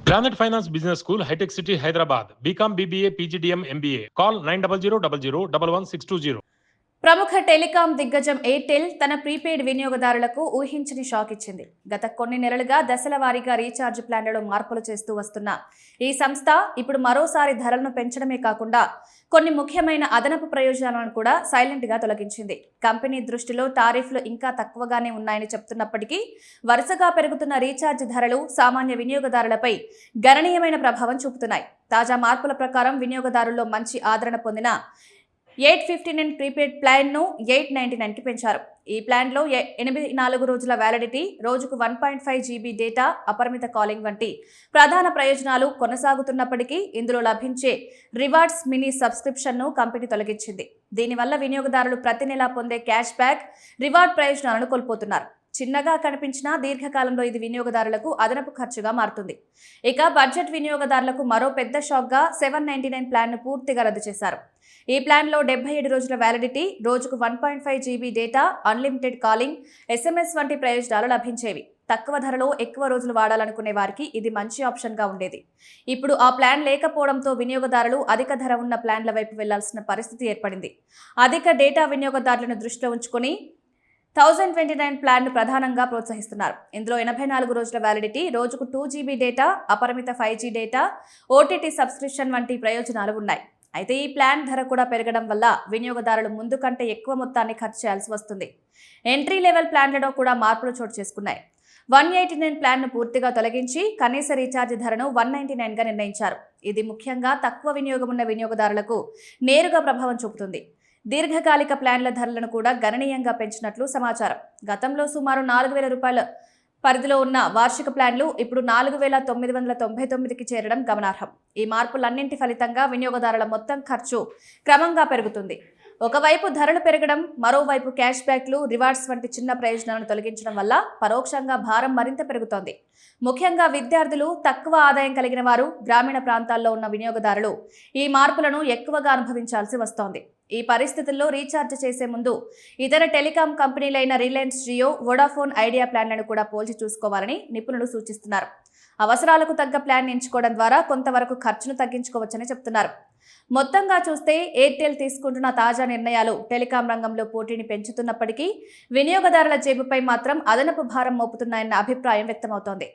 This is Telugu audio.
Planet Finance Business School, High-Tech City, Hyderabad. BCom, BBA, PGDM, MBA. Call 9000 ప్రముఖ టెలికాం దిగ్గజం ఎయిర్టెల్ తన ప్రీపెయిడ్ వినియోగదారులకు ఊహించని షాక్ ఇచ్చింది. గత కొన్ని నెలలుగా దశల వారీగా రీఛార్జ్ ప్లాన్లలో మార్పులు చేస్తూ వస్తున్న ఈ సంస్థ ఇప్పుడు మరోసారి ధరలను పెంచడమే కాకుండా కొన్ని ముఖ్యమైన అదనపు ప్రయోజనాలను కూడా సైలెంట్ గా తొలగించింది. కంపెనీ దృష్టిలో టారిఫ్లు ఇంకా తక్కువగానే ఉన్నాయని చెప్తున్నప్పటికీ వరుసగా పెరుగుతున్న రీఛార్జ్ ధరలు సామాన్య వినియోగదారులపై గణనీయమైన ప్రభావం చూపుతున్నాయి. తాజా మార్పుల ప్రకారం వినియోగదారుల్లో మంచి ఆదరణ పొందిన 859 ప్రీపెయిడ్ ప్లాన్ను 899కి పెంచారు. ఈ ప్లాన్లో 84 రోజుల వ్యాలిడిటీ, రోజుకు 1.5 GB డేటా, అపరిమిత కాలింగ్ వంటి ప్రధాన ప్రయోజనాలు కొనసాగుతున్నప్పటికీ ఇందులో లభించే రివార్డ్స్ మినీ సబ్స్క్రిప్షన్ను కంపెనీ తొలగించింది. దీనివల్ల వినియోగదారులు ప్రతి నెలా పొందే క్యాష్ బ్యాక్, రివార్డ్ ప్రయోజనాలను కోల్పోతున్నారు. చిన్నగా కనిపించిన దీర్ఘకాలంలో ఇది వినియోగదారులకు అదనపు ఖర్చుగా మారుతుంది. ఇక బడ్జెట్ వినియోగదారులకు మరో పెద్ద షాక్గా 799 ప్లాన్ను పూర్తిగా రద్దు చేశారు. ఈ ప్లాన్లో 77 రోజుల వ్యాలిడిటీ, రోజుకు 1.5 GB data, unlimited calling, SMS వంటి ప్రయోజనాలు లభించేవి. తక్కువ ధరలో ఎక్కువ రోజులు వాడాలనుకునే వారికి ఇది మంచి ఆప్షన్గా ఉండేది. ఇప్పుడు ఆ ప్లాన్ లేకపోవడంతో వినియోగదారులు అధిక ధర ఉన్న ప్లాన్ల వైపు వెళ్లాల్సిన పరిస్థితి ఏర్పడింది. అధిక డేటా వినియోగదారులను దృష్టిలో ఉంచుకొని 1029 ప్లాన్ను ప్రధానంగా ప్రోత్సహిస్తున్నారు. ఇందులో 84 రోజుల వ్యాలిడిటీ, రోజుకు 2 GB డేటా, అపరిమిత 5G డేటా, OTT సబ్స్క్రిప్షన్ వంటి ప్రయోజనాలు ఉన్నాయి. అయితే ఈ ప్లాన్ ధర కూడా పెరగడం వల్ల వినియోగదారులు ముందు కంటే ఎక్కువ మొత్తాన్ని ఖర్చు చేయాల్సి వస్తుంది. ఎంట్రీ లెవెల్ ప్లాన్లలో కూడా మార్పులు చోటు చేసుకున్నాయి. 189 ప్లాన్ను పూర్తిగా తొలగించి కనీస రీఛార్జ్ ధరను 199గా నిర్ణయించారు. ఇది ముఖ్యంగా తక్కువ వినియోగం ఉన్న వినియోగదారులకు నేరుగా ప్రభావం చూపుతుంది. దీర్ఘకాలిక ప్లాన్ల ధరలను కూడా గణనీయంగా పెంచినట్లు సమాచారం. గతంలో సుమారు 4,000 రూపాయల పరిధిలో ఉన్న వార్షిక ప్లాన్లు ఇప్పుడు 4,999కి చేరడం గమనార్హం. ఈ మార్పులన్నింటి ఫలితంగా వినియోగదారుల మొత్తం ఖర్చు క్రమంగా పెరుగుతుంది. ఒకవైపు ధరలు పెరగడం, మరోవైపు క్యాష్ బ్యాక్లు, రివార్డ్స్ వంటి చిన్న ప్రయోజనాలను తొలగించడం వల్ల పరోక్షంగా భారం మరింత పెరుగుతోంది. ముఖ్యంగా విద్యార్థులు, తక్కువ ఆదాయం కలిగిన వారు, గ్రామీణ ప్రాంతాల్లో ఉన్న వినియోగదారులు ఈ మార్పులను ఎక్కువగా అనుభవించాల్సి వస్తోంది. ఈ పరిస్థితుల్లో రీఛార్జ్ చేసే ముందు ఇతర టెలికాం కంపెనీలైన రిలయన్స్ జియో, వోడాఫోన్ ఐడియా ప్లాన్లను కూడా పోల్చి చూసుకోవాలని నిపుణులు సూచిస్తున్నారు. అవసరాలకు తగ్గ ప్లాన్ ఎంచుకోవడం ద్వారా కొంతవరకు ఖర్చును తగ్గించుకోవచ్చని చెప్తున్నారు. మొత్తంగా చూస్తే ఎయిర్టెల్ తీసుకుంటున్న తాజా నిర్ణయాలు టెలికాం రంగంలో పోటీని పెంచుతున్నప్పటికీ వినియోగదారుల జేబుపై మాత్రం అదనపు భారం మోపుతున్నాయన్న అభిప్రాయం వ్యక్తమవుతోంది.